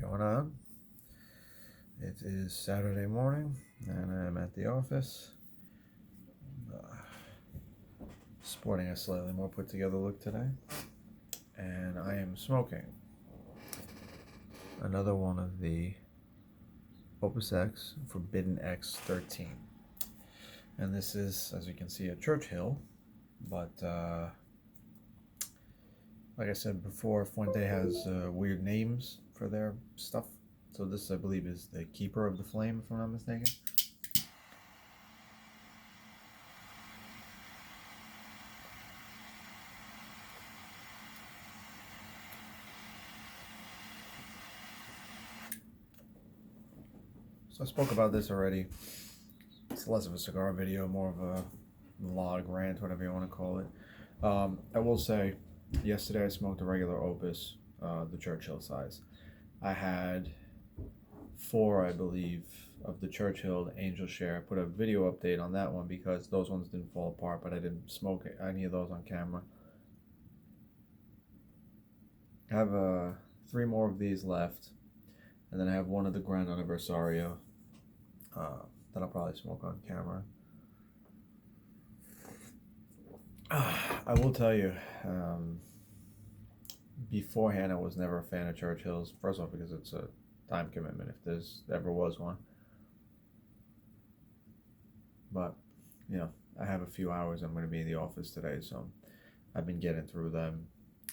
Going on? It is Saturday morning and I'm at the office, sporting a slightly more put together look today, and I am smoking another one of the Opus X Forbidden X 13, and this is, as you can see, a Churchill, but like I said before, Fuente has weird names for their stuff. So this, I believe, is the Keeper of the Flame, if I'm not mistaken. So I spoke about this already. It's less of a cigar video, more of a vlog, rant, whatever you want to call it. I will say, yesterday I smoked a regular Opus, the Churchill size. I had 4, I believe, of the Churchill Angel Share. I put a video update on that one because those ones didn't fall apart, but I didn't smoke any of those on camera. I have 3 more of these left, and then I have one of the Grand Anniversario that I'll probably smoke on camera. I will tell you, beforehand I was never a fan of Churchills. First off, because it's a time commitment if there's ever was one. But, you know, I have a few hours. I'm going to be in the office today, so I've been getting through them.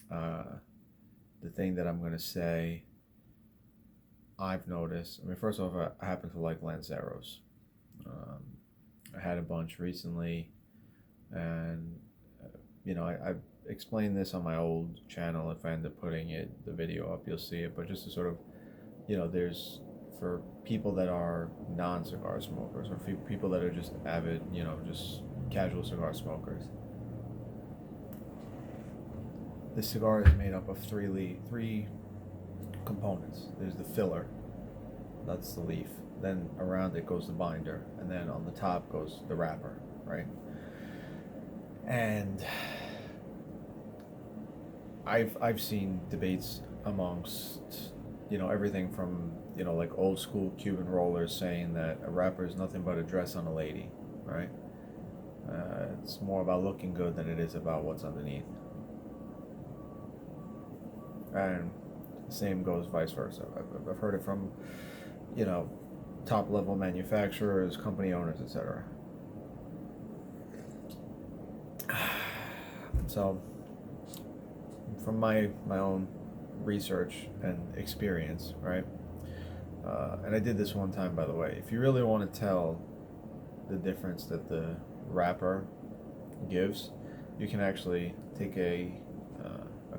The thing that I'm going to say I've noticed, I mean, first off, I happen to like Lanceros. I had a bunch recently, and you know, I explained this on my old channel. If I end up putting the video up, you'll see it. But just to sort of, you know, there's, for people that are non-cigar smokers, or for people that are just avid, you know, just casual cigar smokers, this cigar is made up of three components. There's the filler, that's the leaf. Then around it goes the binder, and then on the top goes the wrapper, right? And I've seen debates amongst, you know, everything from, you know, like old school Cuban rollers saying that a wrapper is nothing but a dress on a lady, right? It's more about looking good than it is about what's underneath. And the same goes vice versa. I've heard it from, you know, top level manufacturers, company owners, etc. So, from my own research and experience, right? And I did this one time, by the way. If you really want to tell the difference that the wrapper gives, you can actually take a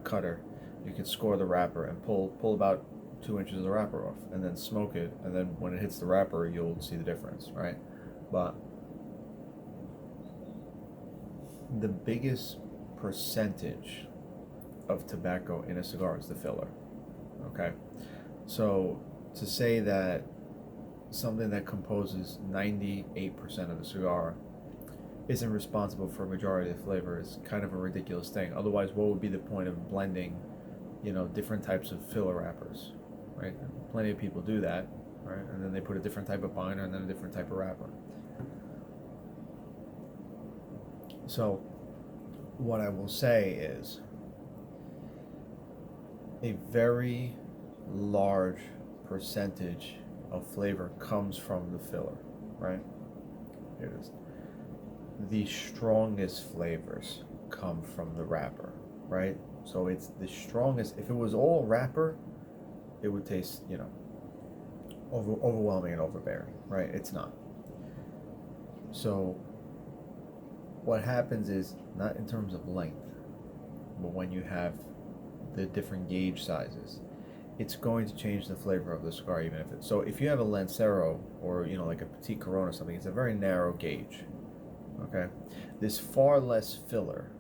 cutter. You can score the wrapper and pull about 2 inches of the wrapper off, and then smoke it, and then when it hits the wrapper, you'll see the difference, right? But the biggest percentage of tobacco in a cigar is the filler, okay? So to say that something that composes 98% of the cigar isn't responsible for a majority of the flavor is kind of a ridiculous thing. Otherwise, what would be the point of blending, you know, different types of filler wrappers, right? Plenty of people do that, right? And then they put a different type of binder and then a different type of wrapper. So what I will say is a very large percentage of flavor comes from the filler, right? Here it is. The strongest flavors come from the wrapper, right? So it's the strongest. If it was all wrapper, it would taste, you know, overwhelming and overbearing, right? It's not. So what happens is, not in terms of length, but when you have the different gauge sizes, it's going to change the flavor of the cigar, even if it's, so if you have a Lancero or, you know, like a Petit Corona or something, it's a very narrow gauge, okay? There's far less filler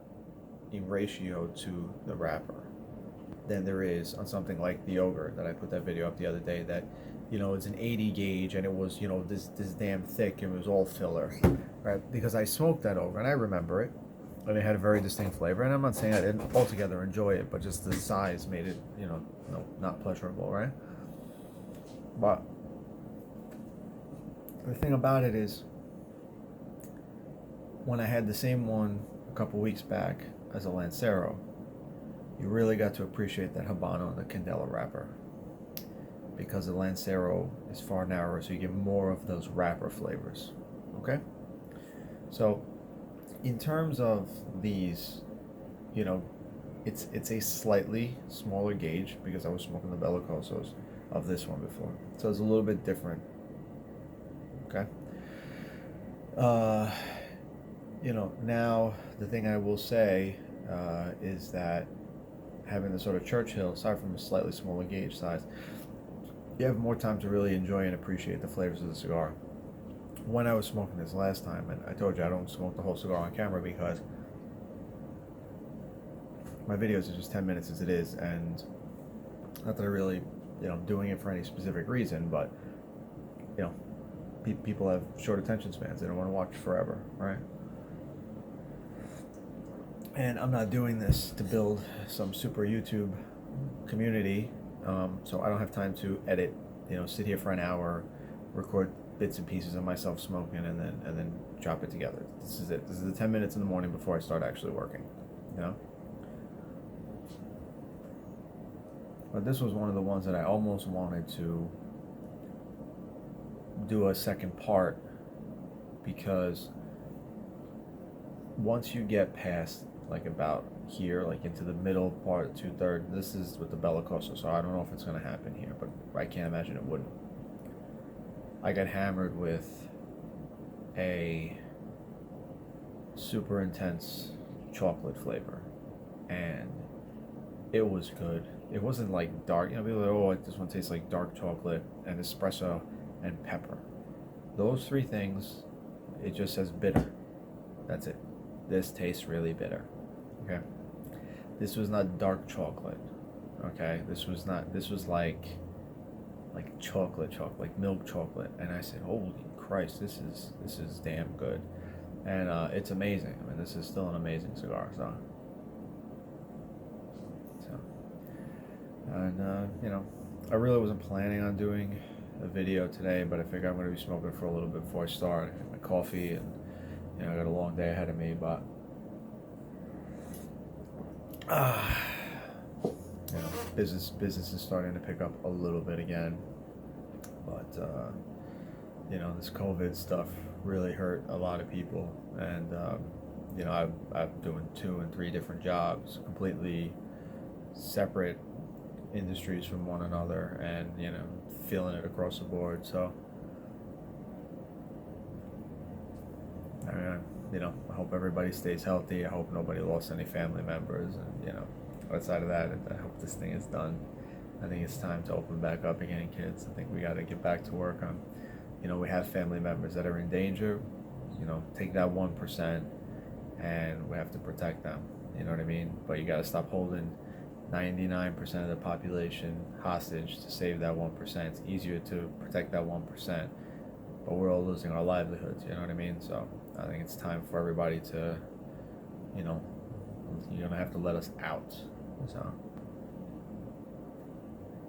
in ratio to the wrapper than there is on something like the Ogre that I put that video up the other day, that, you know, it's an 80 gauge and it was, you know, this damn thick, and it was all filler, right? Because I smoked that Ogre and I remember it, and it had a very distinct flavor, and I'm not saying I didn't altogether enjoy it, but just the size made it, you know, not pleasurable, right? But the thing about it is, when I had the same one a couple weeks back as a Lancero, you really got to appreciate that Habano and the Candela wrapper, because the Lancero is far narrower, so you get more of those wrapper flavors. Okay? So, in terms of these, you know, it's a slightly smaller gauge because I was smoking the Bellicosos of this one before, so it's a little bit different. Okay. You know, now the thing I will say is that having the sort of Churchill, aside from a slightly smaller gauge size, you have more time to really enjoy and appreciate the flavors of the cigar. When I was smoking this last time, and I told you I don't smoke the whole cigar on camera because my videos are just 10 minutes as it is, and not that I really, you know, doing it for any specific reason, but, you know, people have short attention spans. They don't want to watch forever, right? And I'm not doing this to build some super YouTube community, so I don't have time to edit, you know, sit here for an hour, record bits and pieces of myself smoking, and then chop it together. This is it. This is the 10 minutes in the morning before I start actually working, you know? But this was one of the ones that I almost wanted to do a second part, because once you get past like about here, like into the middle part, 2/3, this is with the Bellicoso, so I don't know if it's going to happen here, but I can't imagine it wouldn't. I got hammered with a super intense chocolate flavor, and it was good. It wasn't like dark, you know, people are like, oh, this one tastes like dark chocolate and espresso and pepper. Those three things, it just says bitter. That's it. This tastes really bitter. Okay. This was not dark chocolate. Okay. This was like chocolate, like milk chocolate. And I said, holy Christ, this is damn good. And it's amazing. I mean, this is still an amazing cigar. So and you know, I really wasn't planning on doing a video today, but I figure I'm going to be smoking for a little bit before I start. I got my coffee, and you know, I got a long day ahead of me, but you know, business is starting to pick up a little bit again, but you know, this COVID stuff really hurt a lot of people, and you know, I'm doing 2 and 3 different jobs, completely separate industries from one another, and you know, feeling it across the board. So I mean, you know, I hope everybody stays healthy. I hope nobody lost any family members, and you know, outside of that, I hope this thing is done. I think it's time to open back up again, kids. I think we got to get back to work on, you know, we have family members that are in danger. You know, take that 1%, and we have to protect them. You know what I mean? But you got to stop holding 99% of the population hostage to save that 1%. It's easier to protect that 1%, but we're all losing our livelihoods, you know what I mean? So I think it's time for everybody to, you know, you're gonna have to let us out. So,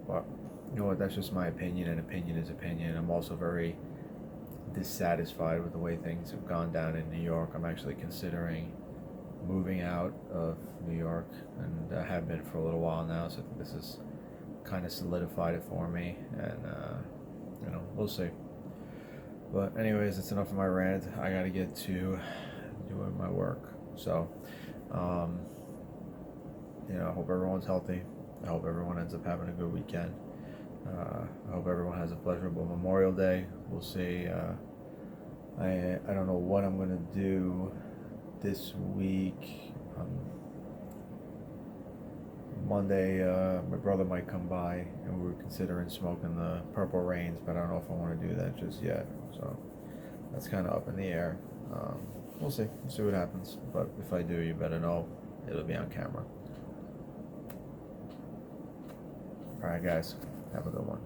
but you know what, that's just my opinion, and opinion is opinion. I'm also very dissatisfied with the way things have gone down in New York. I'm actually considering moving out of New York, and I have been for a little while now, so I think this has kind of solidified it for me, and you know, we'll see. But anyways, that's enough of my rant. I gotta get to doing my work. So you know, I hope everyone's healthy. I hope everyone ends up having a good weekend. I hope everyone has a pleasurable Memorial Day. We'll see. I don't know what I'm gonna do this week. Monday, my brother might come by, and we were considering smoking the Purple Rains, but I don't know if I want to do that just yet. So that's kind of up in the air. We'll see. We'll see what happens. But if I do, you better know it'll be on camera. All right, guys. Have a good one.